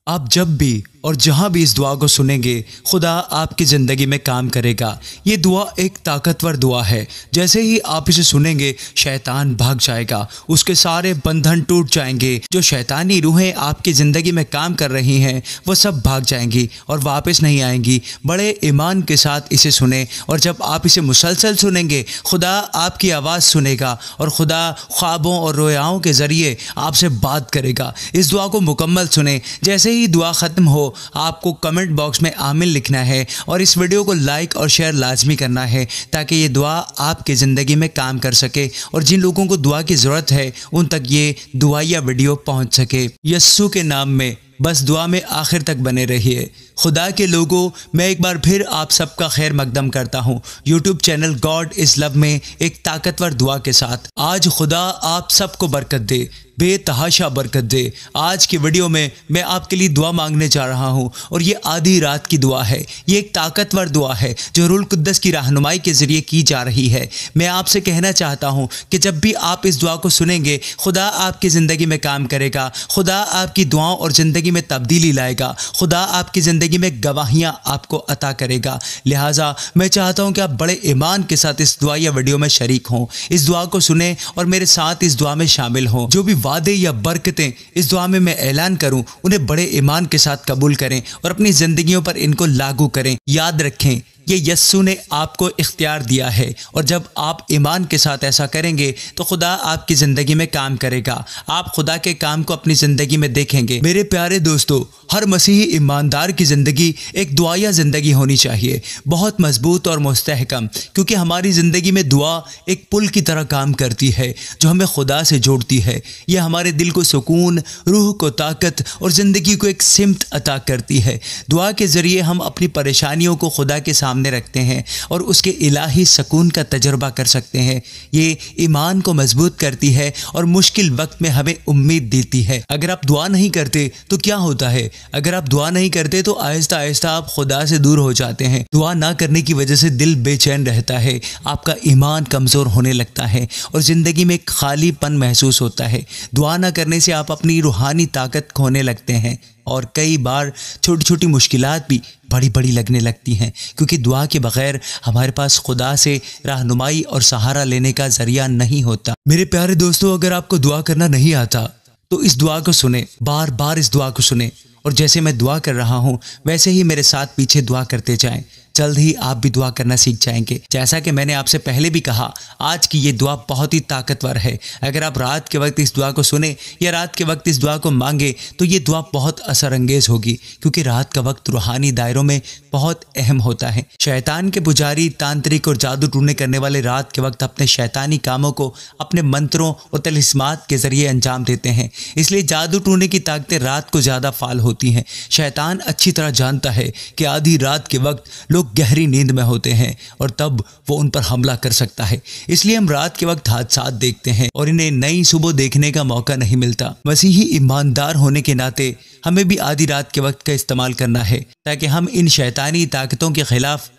आप जब भी और जहाँ भी इस दुआ को सुनेंगे, खुदा आपकी ज़िंदगी में काम करेगा। ये दुआ एक ताकतवर दुआ है। जैसे ही आप इसे सुनेंगे, शैतान भाग जाएगा, उसके सारे बंधन टूट जाएंगे। जो शैतानी रूहें आपकी ज़िंदगी में काम कर रही हैं, वो सब भाग जाएंगी और वापस नहीं आएंगी। बड़े ईमान के साथ इसे सुने, और जब आप इसे मुसलसल सुनेंगे, खुदा आपकी आवाज़ सुनेगा और खुदा ख्वाबों और रोयाओं के ज़रिए आपसे बात करेगा। इस दुआ को मुकम्मल सुने। जैसे ही दुआ ख़त्म हो, आपको कमेंट बॉक्स में आमीन लिखना है और इस वीडियो को लाइक और शेयर लाजमी करना है, ताकि ये दुआ आपकी ज़िंदगी में काम कर सके और जिन लोगों को दुआ की ज़रूरत है उन तक ये दुआ या वीडियो पहुंच सके। यस्सु के नाम में बस दुआ में आखिर तक बने रहिए। खुदा के लोगों, मैं एक बार फिर आप सबका खैर मकदम करता हूँ YouTube channel God is love में एक ताकतवर दुआ के साथ। आज खुदा आप सबको बरकत दे, बेतहाशा बरकत दे। आज की वीडियो में मैं आपके लिए दुआ मांगने जा रहा हूँ, और ये आधी रात की दुआ है। ये एक ताकतवर दुआ है जो रूहुल कुद्दस की रहनुमाई के ज़रिए की जा रही है। मैं आपसे कहना चाहता हूँ कि जब भी आप इस दुआ को सुनेंगे, खुदा आपकी ज़िंदगी में काम करेगा। खुदा आपकी दुआओं और ज़िंदगी में तब्दीली लाएगा। खुदा आपकी ज़िंदगी में गवाहियाँ आपको अता करेगा। लिहाजा मैं चाहता हूँ कि आप बड़े ईमान के साथ इस दुआ या वीडियो में शरीक हों, इस दुआ को सुने और मेरे साथ इस दुआ में शामिल हों। जो भी वादे या बरकतें इस दुआ में मैं ऐलान करूं, उन्हें बड़े ईमान के साथ कबूल करें और अपनी ज़िंदगियों पर इनको लागू करें। याद रखें, ये यस्सु ने आपको इख्तियार दिया है, और जब आप ईमान के साथ ऐसा करेंगे तो खुदा आपकी ज़िंदगी में काम करेगा। आप खुदा के काम को अपनी ज़िंदगी में देखेंगे। मेरे प्यारे दोस्तों, हर मसीही ईमानदार की ज़िंदगी एक दुआया ज़िंदगी होनी चाहिए, बहुत मजबूत और मुस्तहकम, क्योंकि हमारी ज़िंदगी में दुआ एक पुल की तरह काम करती है जो हमें खुदा से जोड़ती है। यह हमारे दिल को सुकून, रूह को ताकत और ज़िंदगी को एक सिमत अता करती है। दुआ के ज़रिए हम अपनी परेशानियों को खुदा के सामने रखते हैं और उसके इलाही सुकून का तजुर्बा कर सकते हैं। ये ईमान को मजबूत करती है और मुश्किल वक्त में हमें उम्मीद देती है। अगर आप दुआ नहीं करते तो क्या होता है? अगर आप दुआ नहीं करते तो आहिस्ता आहिस्ता आप खुदा से दूर हो जाते हैं। दुआ ना करने की वजह से दिल बेचैन रहता है, आपका ईमान कमज़ोर होने लगता है और ज़िंदगी में एक खालीपन महसूस होता है। दुआ ना करने से आप अपनी रूहानी ताकत खोने लगते हैं और कई बार छोटी छोटी मुश्किलात भी बड़ी बड़ी लगने लगती हैं, क्योंकि दुआ के बगैर हमारे पास खुदा से रहनुमाई और सहारा लेने का ज़रिया नहीं होता। मेरे प्यारे दोस्तों, अगर आपको दुआ करना नहीं आता तो इस दुआ को सुने, बार बार इस दुआ को सुने, और जैसे मैं दुआ कर रहा हूँ वैसे ही मेरे साथ पीछे दुआ करते जाएं। जल्द ही आप भी दुआ करना सीख जाएंगे। जैसा कि मैंने आपसे पहले भी कहा, आज की ये दुआ बहुत ही ताकतवर है। अगर आप रात के वक्त इस दुआ को सुने या रात के वक्त इस दुआ को मांगे तो ये दुआ बहुत असरअंगेज होगी, क्योंकि रात का वक्त रूहानी दायरों में बहुत अहम होता है। शैतान के पुजारी, तांत्रिक और जादू टूने करने वाले रात के वक्त अपने शैतानी कामों को अपने मंत्रों और तलिस्मात के ज़रिए अंजाम देते हैं। इसलिए जादू टूने की ताकतें रात को ज़्यादा फाल होती हैं। शैतान अच्छी तरह जानता है कि आधी रात के वक्त लोग गहरी नींद में होते हैं और तब वो उन पर हमला कर सकता है। इसलिए हम रात के वक्त हादसात देखते हैं और इन्हें नई सुबह देखने का मौका नहीं मिलता। मसीही ईमानदार होने के नाते हमें भी आधी रात के वक्त का इस्तेमाल करना है, ताकि हम इन शैतानी ताकतों के खिलाफ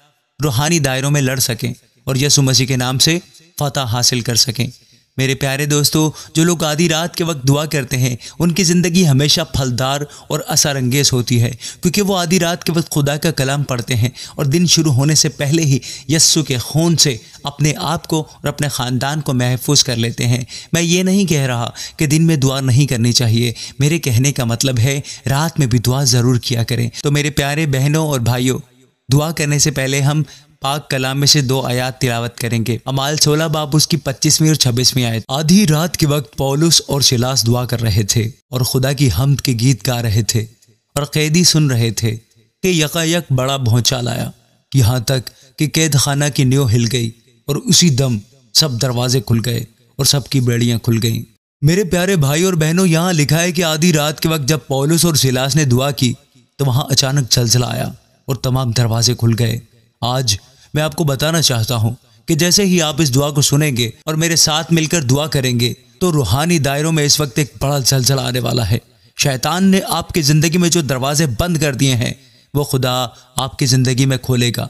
रूहानी दायरों में लड़ सकें और यीशु मसीह के नाम से फतह हासिल कर सकें। मेरे प्यारे दोस्तों, जो लोग आधी रात के वक्त दुआ करते हैं उनकी ज़िंदगी हमेशा फलदार और असरअंगेज़ होती है, क्योंकि वो आधी रात के वक्त खुदा का कलाम पढ़ते हैं और दिन शुरू होने से पहले ही यस्सु के खून से अपने आप को और अपने ख़ानदान को महफूज कर लेते हैं। मैं ये नहीं कह रहा कि दिन में दुआ नहीं करनी चाहिए, मेरे कहने का मतलब है रात में भी दुआ ज़रूर किया करें। तो मेरे प्यारे बहनों और भाइयों, दुआ करने से पहले हम पाक कलाम में से 2 आयत तिलावत करेंगे। अमाल 16 बाब उसकी 25वीं और 26वीं आयत। आधी रात के वक्त पौलुस और सिलास दुआ कर रहे थे और खुदा की हम्द के गीत गा रहे थे, और कैदी सुन रहे थे कि यकायक बड़ा भौचाल आया, यहाँ तक कि कैद खाना की नींव हिल गई और उसी दम सब दरवाजे खुल गए और सबकी बेड़ियां खुल गईं। मेरे प्यारे भाई और बहनों, यहाँ लिखा है कि आधी रात के वक्त जब पौलुस और सिलास ने दुआ की तो वहाँ अचानक जलजला आया और तमाम दरवाजे खुल गए। आज मैं आपको बताना चाहता हूँ कि जैसे ही आप इस दुआ को सुनेंगे और मेरे साथ मिलकर दुआ करेंगे तो रूहानी दायरों में इस वक्त एक बड़ा जलजला आने वाला है। शैतान ने आपकी ज़िंदगी में जो दरवाजे बंद कर दिए हैं वो खुदा आपकी ज़िंदगी में खोलेगा।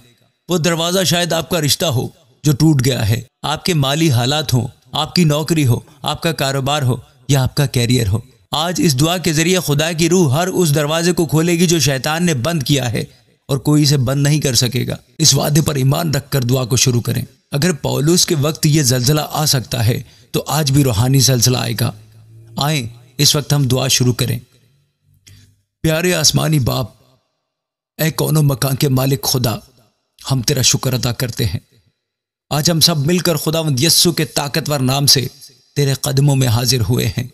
वो दरवाज़ा शायद आपका रिश्ता हो जो टूट गया है, आपके माली हालात हो, आपकी नौकरी हो, आपका कारोबार हो या आपका कैरियर हो। आज इस दुआ के जरिए खुदा की रूह हर उस दरवाजे को खोलेगी जो शैतान ने बंद किया है, और कोई इसे बंद नहीं कर सकेगा। इस वादे पर ईमान रखकर दुआ को शुरू करें। अगर पौलुस के वक्त ये जलजला आ सकता है तो आज भी रूहानी जलजला आएगा। आए इस वक्त हम दुआ शुरू करें। प्यारे आसमानी बाप, ऐ कौनो मकान के मालिक खुदा, हम तेरा शुक्र अदा करते हैं। आज हम सब मिलकर खुदावंद यस्सु के ताकतवर नाम से तेरे कदमों में हाजिर हुए हैं।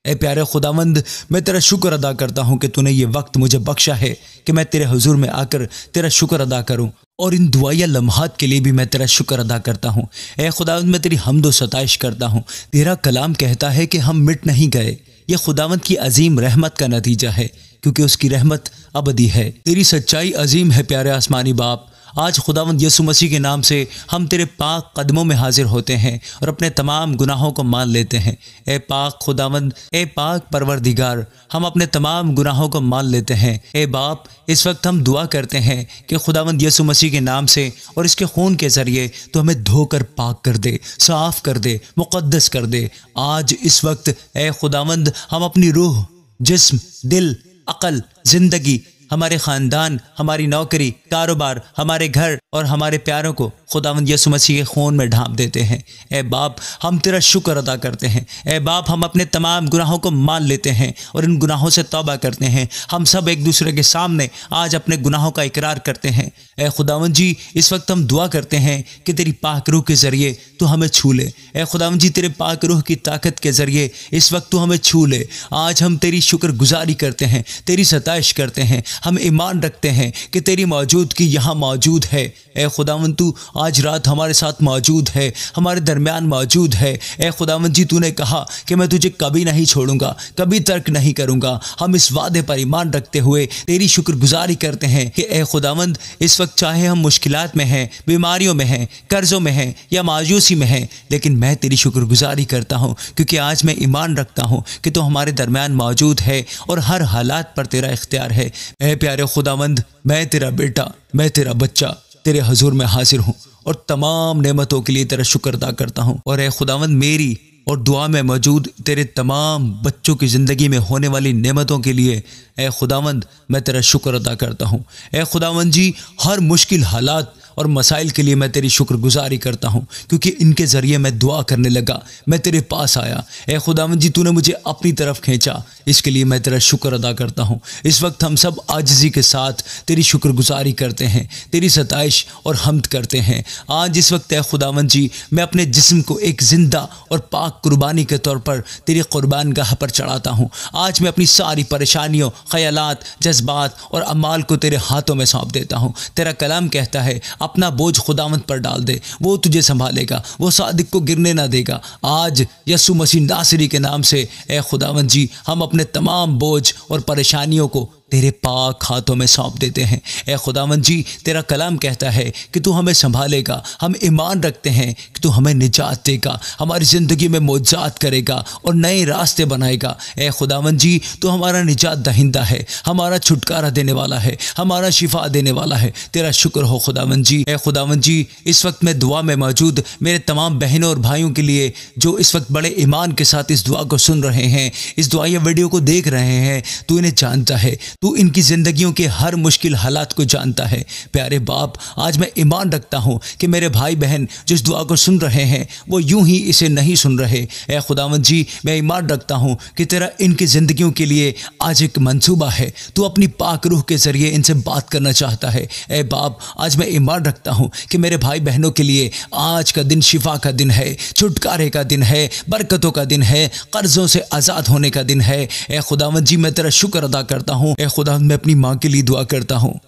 ऐ प्यारे खुदावंद, मैं तेरा शुक्र अदा करता हूं कि तूने ये वक्त मुझे बख्शा है कि मैं तेरे हुजूर में आकर तेरा शुक्र अदा करूं, और इन दुआया लम्हात के लिए भी मैं तेरा शुक्र अदा करता हूं। ऐ खुदावंद, मैं तेरी हम्द व सताइश करता हूं। तेरा कलाम कहता है कि हम मिट नहीं गए। ये खुदावंद की अजीम रहमत का नतीजा है, क्योंकि उसकी रहमत अबदी है। तेरी सच्चाई अजीम है प्यारे आसमानी बाप। आज खुदावंद यीशु मसीह के नाम से हम तेरे पाक कदमों में हाजिर होते हैं और अपने तमाम गुनाहों को मान लेते हैं। ए पाक खुदावंद, ए पाक परवरदिगार, हम अपने तमाम गुनाहों को मान लेते हैं। ए बाप, इस वक्त हम दुआ करते हैं कि खुदावंद यीशु मसीह के नाम से और इसके खून के ज़रिए तो हमें धोकर पाक कर दे, साफ़ कर दे, मुक़द्दस कर दे। आज इस वक्त ए खुदावंद, हम अपनी रूह, जिस्म, दिल, अक़ल, ज़िंदगी, हमारे ख़ानदान, हमारी नौकरी, कारोबार, हमारे घर और हमारे प्यारों को खुदावंद यीशु मसीह के खून में ढांप देते हैं। ए बाप, हम तेरा शुक्र अदा करते हैं। ए बाप, हम अपने तमाम गुनाहों को मान लेते हैं और इन गुनाहों से तौबा करते हैं। हम सब एक दूसरे के सामने आज अपने गुनाहों का इकरार करते हैं। ए खुदावंद जी, इस वक्त हम दुआ करते हैं कि तेरी पाक रूह के ज़रिए तू हमें छू ले। ए खुदावंद जी, तेरे पाक रूह की ताकत के ज़रिए इस वक्त तू हमें छू ले। आज हम तेरी शुक्रगुजारी करते हैं, तेरी सताइश करते हैं। हम ईमान रखते हैं कि तेरी मौजूदगी यहाँ मौजूद है। ए खुदावंद, तू आज रात हमारे साथ मौजूद है, हमारे दरमियान मौजूद है। ए खुदावंद जी, तूने कहा कि मैं तुझे कभी नहीं छोड़ूंगा, कभी तर्क नहीं करूंगा। हम इस वादे पर ईमान रखते हुए तेरी शुक्रगुजारी करते हैं कि ए खुदावंद, इस वक्त चाहे हम मुश्किलात में हैं, बीमारियों में हैं, कर्ज़ों में हैं या मायूसी में हैं, लेकिन मैं तेरी शुक्रगुजारी करता हूँ, क्योंकि आज मैं ईमान रखता हूँ कि तू हमारे दरमियान मौजूद है और हर हालात पर तेरा इख्तियार है। ए प्यारे खुदावंद, मैं तेरा बेटा, मैं तेरा बच्चा तेरे हजूर में हाजिर हूँ और तमाम नेमतों के लिए तेरा शुक्र अदा करता हूँ। और ए खुदावंद, मेरी और दुआ में मौजूद तेरे तमाम बच्चों की ज़िंदगी में होने वाली नेमतों के लिए ए खुदावंद, मैं तेरा शुक्र अदा करता हूँ। ए खुदावंद जी, हर मुश्किल हालात और मसाइल के लिए मैं तेरी शुक्रगुजारी करता हूँ, क्योंकि इनके ज़रिए मैं दुआ करने लगा, मैं तेरे पास आया। ए खुदावंद जी, तूने मुझे अपनी तरफ खींचा, इसके लिए मैं तेरा शुक्र अदा करता हूँ। इस वक्त हम सब आजिज़ी के साथ तेरी शुक्रगुजारी करते हैं, तेरी सताइश और हम्द करते हैं। आज इस वक्त ए खुदावंद जी, मैं अपने जिस्म को एक ज़िंदा और पाक कुर्बानी के तौर पर तेरी कुर्बानगाह पर चढ़ाता हूँ। आज मैं अपनी सारी परेशानियों, ख़यालात, जज्बात और अमाल को तेरे हाथों में सौंप देता हूँ। तेरा कलाम कहता है, अपना बोझ खुदावंद पर डाल दे, वो तुझे संभालेगा, वो सादिक को गिरने ना देगा। आज यीशु मसीह नासरी के नाम से ए खुदावंद जी, हम अपने तमाम बोझ और परेशानियों को तेरे पाक हाथों में सौंप देते हैं। ए खुदावंद जी, तेरा कलाम कहता है कि तू हमें संभालेगा। हम ईमान रखते हैं कि तू हमें निजात देगा, हमारी ज़िंदगी में मौजात करेगा और नए रास्ते बनाएगा। ए खुदावंद जी, तू हमारा निजात दहिंदा है, हमारा छुटकारा देने वाला है, हमारा शिफा देने वाला है। तेरा शुक्र हो खुदावंद जी। ए खुदावंद जी, इस वक्त मैं दुआ में मौजूद मेरे तमाम बहनों और भाइयों के लिए जो इस वक्त बड़े ईमान के साथ इस दुआ को सुन रहे हैं, इस दुआ या वीडियो को देख रहे हैं, तू इन्हें जानता है, तू इनकी ज़िंदगियों के हर मुश्किल हालात को जानता है। प्यारे बाप, आज मैं ईमान रखता हूँ कि मेरे भाई बहन जो इस दुआ को सुन रहे हैं वो यूं ही इसे नहीं सुन रहे। ए खुदावंद जी, मैं ईमान रखता हूँ कि तेरा इनकी ज़िंदगियों के लिए आज एक मंसूबा है, तू अपनी पाक रूह के ज़रिए इनसे बात करना चाहता है। ए बाप, आज मैं ईमान रखता हूँ कि मेरे भाई बहनों के लिए आज का दिन शिफा का दिन है, छुटकारे का दिन है, बरकतों का दिन है, कर्ज़ों से आज़ाद होने का दिन है। ए खुदावंद जी, मैं तेरा शुक्र अदा करता हूँ। ए खुदावंद, मैं अपनी माँ के लिए दुआ करता हूँ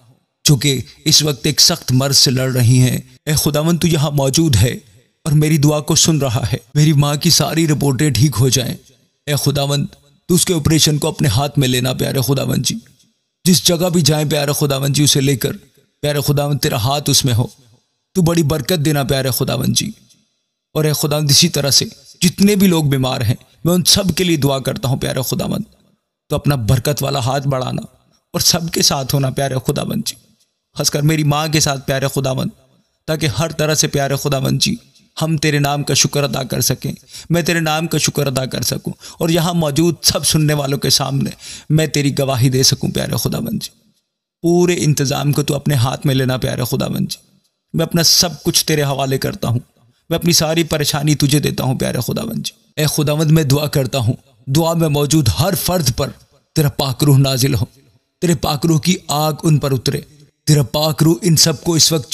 जो कि इस वक्त एक सख्त मर्ज से लड़ रही हैं। ए खुदावंद, तू यहाँ मौजूद है और मेरी दुआ को सुन रहा है। मेरी माँ की सारी रिपोर्टें ठीक हो जाएं। ए खुदावंद, तू उसके ऑपरेशन को अपने हाथ में लेना प्यारे खुदावंद जी। जिस जगह भी जाएं प्यारे खुदावंद जी, उसे लेकर प्यारे खुदावंद तेरा हाथ उसमें हो, तू बड़ी बरकत देना प्यारे खुदावंद जी। और ए खुदावंद, इसी तरह से जितने भी लोग बीमार हैं, मैं उन सब के लिए दुआ करता हूँ प्यारे खुदावंद। तो अपना बरकत वाला हाथ बढ़ाना और सबके साथ होना प्यारे खुदावंद जी, खासकर मेरी माँ के साथ प्यारे खुदावंद, ताकि हर तरह से प्यारे खुदावंद जी हम तेरे नाम का शुक्र अदा कर सकें, मैं तेरे नाम का शुक्र अदा कर सकूं और यहाँ मौजूद सब सुनने वालों के सामने मैं तेरी गवाही दे सकूं। प्यारे खुदावंद जी, पूरे इंतज़ाम को तू अपने हाथ में लेना। प्यारे खुदावंद जी, मैं अपना सब कुछ तेरे हवाले करता हूँ, मैं अपनी सारी परेशानी तुझे देता हूँ। प्यारे खुदावंद जी, ए खुदावंद, मैं दुआ करता हूँ, दुआ में मौजूद हर फर्द पर तेरा पाक रूह नाजिल हो, तेरे पाक रूह की आग उन पर उतरे, तेरा पाक रूह इन सबको इस वक्त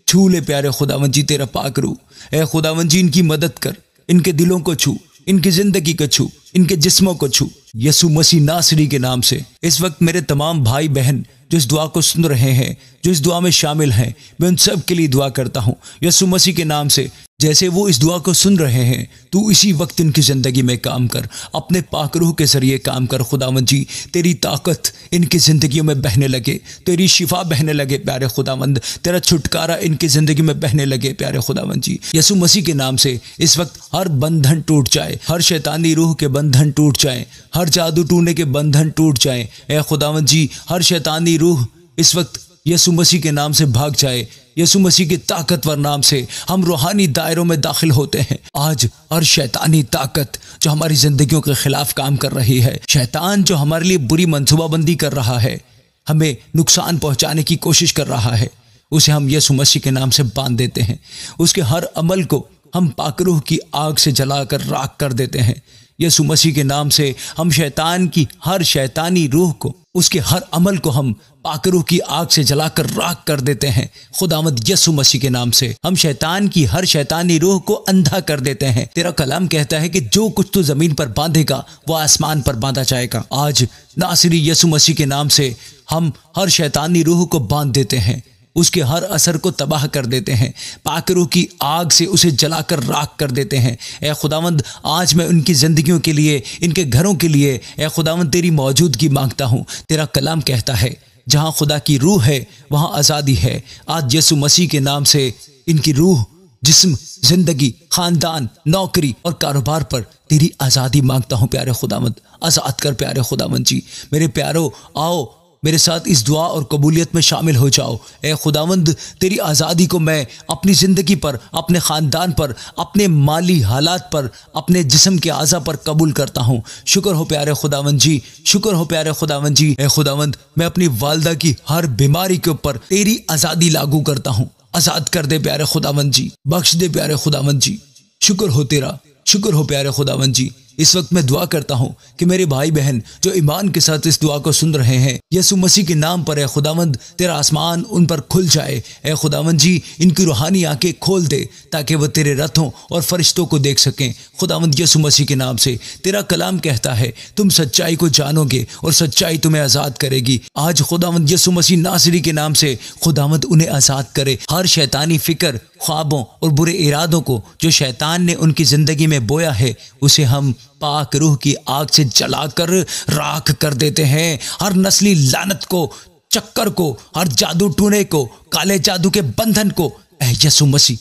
छू ले प्यारे खुदावंद जी। तेरा पाक रूह ए खुदावंद जी इनकी मदद कर, इनके दिलों को छू, इनकी जिंदगी को छू, इनके जिस्मों को छू, यसु मसीह नासरी के नाम से। इस वक्त मेरे तमाम भाई बहन जो इस दुआ को सुन रहे हैं, जो इस दुआ में शामिल हैं, मैं उन सब के लिए दुआ करता हूँ यसु मसीह के नाम से। जैसे वो इस दुआ को सुन रहे हैं, तू इसी वक्त इनकी ज़िंदगी में काम कर, अपने पाक रूह के ज़रिए काम कर। खुदावंद जी, तेरी ताकत इनकी ज़िंदगियों में बहने लगे, तेरी शिफा बहने लगे प्यारे खुदावंद, तेरा छुटकारा इनकी ज़िंदगी में बहने लगे प्यारे खुदावंद जी। यसु मसीह के नाम से इस वक्त हर बंधन टूट जाए, हर शैतानी रूह के बंधन टूट जाए, हर जादू टूने के बंधन टूट जाए। ए खुदावंद जी, हर शैतानी रूह इस वक्त यसु मसीह के नाम से भाग जाए। यसु मसीह के ताकतवर नाम से हम रूहानी दायरों में दाखिल होते हैं। आज हर शैतानी ताकत जो हमारी जिंदगियों के खिलाफ काम कर रही है, शैतान जो हमारे लिए बुरी मंसूबाबंदी कर रहा है, हमें नुकसान पहुंचाने की कोशिश कर रहा है, उसे हम यसु मसीह के नाम से बांध देते हैं। उसके हर अमल को हम पाक रूह की आग से जलाकर राख कर देते हैं। यसु मसीह के नाम से हम शैतान की हर शैतानी रूह को, उसके हर अमल को हम पाक रूह की आग से जलाकर राख कर देते हैं। खुदावंद यसु मसीह के नाम से हम शैतान की हर शैतानी रूह को अंधा कर देते हैं। तेरा कलाम कहता है कि जो कुछ तू जमीन पर बांधेगा वो आसमान पर बांधा जाएगा। आज नासरी यसु मसीह के नाम से हम हर शैतानी रूह को बांध देते हैं, उसके हर असर को तबाह कर देते हैं, पाक रूह की आग से उसे जलाकर राख कर देते हैं। ए खुदावंद, आज मैं उनकी ज़िंदगियों के लिए, इनके घरों के लिए ए खुदावंद तेरी मौजूदगी मांगता हूँ। तेरा कलाम कहता है जहाँ खुदा की रूह है वहाँ आज़ादी है। आज यसु मसीह के नाम से इनकी रूह, जिस्म, जिंदगी, खानदान, नौकरी और कारोबार पर तेरी आज़ादी मांगता हूँ। प्यारे खुदावंद, आज़ाद कर प्यारे खुदावंद जी। मेरे प्यारो, आओ मेरे साथ इस दुआ और कबूलियत में शामिल हो जाओ। ए खुदावंद, तेरी आज़ादी को मैं अपनी ज़िंदगी पर, अपने ख़ानदान पर, अपने माली हालात पर, अपने जिस्म के आज़ा पर कबूल करता हूँ। शुक्र हो प्यारे खुदावंद जी, शुक्र हो प्यारे खुदावंद जी। ए खुदावंद, मैं अपनी वालदा की हर बीमारी के ऊपर तेरी आज़ादी लागू करता हूँ। आज़ाद कर दे प्यारे खुदावंद जी, बख्श दे प्यारे खुदावंद जी। शुक्र हो तेरा, शुक्र हो प्यारे खुदावंद जी। इस वक्त मैं दुआ करता हूँ कि मेरे भाई बहन जो ईमान के साथ इस दुआ को सुन रहे हैं, यसु मसीह के नाम पर ए खुदावंद तेरा आसमान उन पर खुल जाए। ए खुदावंद जी, इनकी रूहानी आंखें खोल दे ताकि वो तेरे रथों और फरिश्तों को देख सकें। खुदावंद यसु मसीह के नाम से तेरा कलाम कहता है तुम सच्चाई को जानोगे और सच्चाई तुम्हें आज़ाद करेगी। आज खुदावंद यसु मसीह नासरी के नाम से खुदावंद उन्हें आज़ाद करे। हर शैतानी फिक्र, ख्वाबों और बुरे इरादों को जो शैतान ने उनकी ज़िंदगी में बोया है, उसे हम पाक रूह की आग से जलाकर राख कर देते हैं। हर नस्ली लानत को, चक्कर को, हर जादू टूने को, काले जादू के बंधन को यसु मसीह,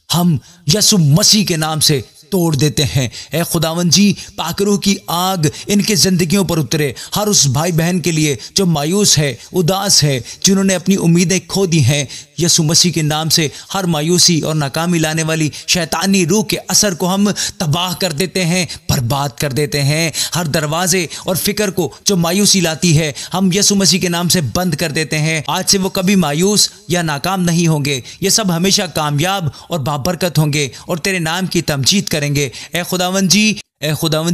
हम यसु मसीह के नाम से तोड़ देते हैं। ए खुदावंद जी, पाक रूह की आग इनके ज़िंदगियों पर उतरे। हर उस भाई बहन के लिए जो मायूस है, उदास है, जिन्होंने अपनी उम्मीदें खो दी हैं, यसु मसीह के नाम से हर मायूसी और नाकामी लाने वाली शैतानी रूह के असर को हम तबाह कर देते हैं, बर्बाद कर देते हैं। हर दरवाजे और फिक्र को जो मायूसी लाती है, हम यसु मसीह के नाम से बंद कर देते हैं। आज से वो कभी मायूस या नाकाम नहीं होंगे, ये सब हमेशा कामयाब और बाबरकत होंगे और तेरे नाम की तमजीद करेंगे। ए खुदावंद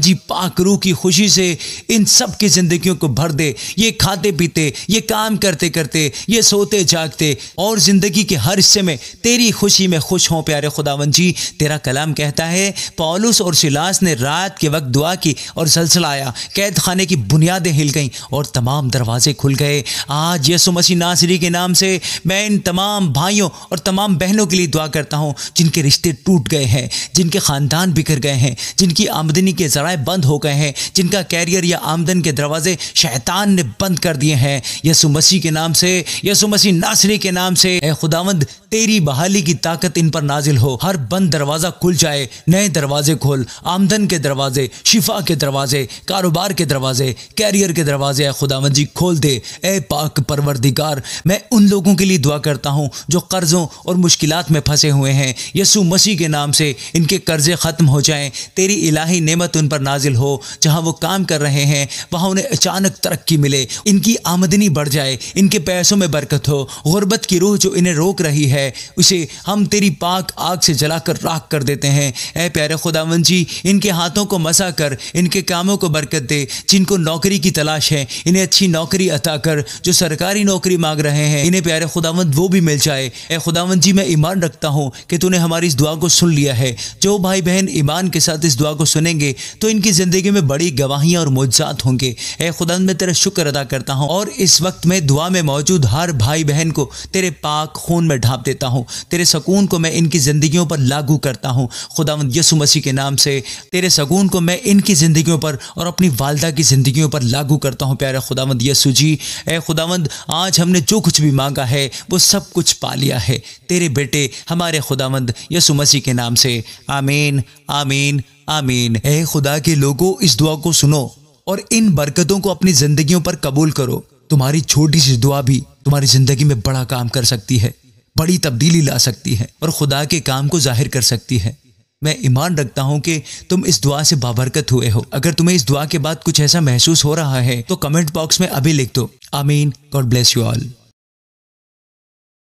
जी, पाक रूह की खुशी से इन सब की ज़िंदगियों को भर दे। ये खाते पीते, ये काम करते करते, ये सोते जागते और ज़िंदगी के हर हिस्से में तेरी खुशी में खुश हों प्यारे खुदावंद जी। तेरा कलाम कहता है पौलुस और सिलास ने रात के वक्त दुआ की और ज़लज़ला आया, कैद खाने की बुनियादें हिल गईं और तमाम दरवाजे खुल गए। आज यसु मसीह नासरी के नाम से मैं इन तमाम भाइयों और तमाम बहनों के लिए दुआ करता हूँ जिनके रिश्ते टूट गए हैं, जिनके ख़ानदान बिखर गए हैं, जिनकी आमदनी आमदनी के जराए बंद हो गए हैं, जिनका कैरियर या आमदन के दरवाजे शैतान ने बंद कर दिए हैं, यसु मसीह के नाम से, यसु मसीह नासरी के नाम से ए खुदावंद तेरी बहाली की ताकत इन पर नाजिल हो। हर बंद दरवाजा खुल जाए, नए दरवाजे खोल, आमदन के दरवाजे, शिफा के दरवाजे, कारोबार के दरवाजे, कैरियर के दरवाजे ए खुदावंद जी खोल दे। ए पाक परवरदिगार, मैं उन लोगों के लिए दुआ करता हूँ जो कर्जों और मुश्किलात में फंसे हुए हैं, यसु मसीह के नाम से इनके कर्जे खत्म हो जाएं, तेरी इलाही नेमत उन पर नाजिल हो। जहाँ वो काम कर रहे हैं वहाँ उन्हें अचानक तरक्की मिले, इनकी आमदनी बढ़ जाए, इनके पैसों में बरकत हो। गुर्बत की रूह जो इन्हें रोक रही है उसे हम तेरी पाक आग से जलाकर राख कर देते हैं। ऐ प्यारे खुदावंद जी, इनके हाथों को मसा कर इनके कामों को बरकत दे। जिनको नौकरी की तलाश है इन्हें अच्छी नौकरी अता कर, जो सरकारी नौकरी मांग रहे हैं इन्हें प्यारे खुदावंद वो भी मिल जाए। ऐ खुदावंद जी, मैं ईमान रखता हूँ कि तूने हमारी इस दुआ को सुन लिया है। जो भाई बहन ईमान के साथ इस दुआ को सुनेंगे तो इनकी ज़िंदगी में बड़ी गवाहियाँ और मुआजिज़ात होंगे। ऐ खुदावंद, मैं तेरा शुक्र अदा करता हूँ और इस वक्त में दुआ में मौजूद हर भाई बहन को तेरे पाक खून में ढांप देता हूँ। तेरे सकून को मैं इनकी ज़िंदगियों पर लागू करता हूँ खुदावंद यसु मसीह के नाम से। तेरे सकून को मैं इनकी ज़िंदगियों पर और अपनी वालदा की ज़िंदगियों पर लागू करता हूँ प्यारे खुदावंद यसु जी। ऐ खुदावंद, आज हमने जो कुछ भी मांगा है वो सब कुछ पा लिया है तेरे बेटे हमारे खुदावंद यसु मसीह के नाम से। आमीन, आमीन, आमीन। ऐ खुदा के लोगों, इस दुआ को सुनो और इन बरकतों को अपनी ज़िंदगियों पर कबूल करो। तुम्हारी छोटी सी दुआ भी तुम्हारी ज़िंदगी में बड़ा काम कर सकती है, बड़ी तब्दीली ला सकती है और खुदा के काम को जाहिर कर सकती है। मैं ईमान रखता हूं कि तुम इस दुआ से बाबरकत हुए हो। अगर तुम्हें इस दुआ के बाद कुछ ऐसा महसूस हो रहा है तो कमेंट बॉक्स में अभी लिख दो। आमीन। God bless you all.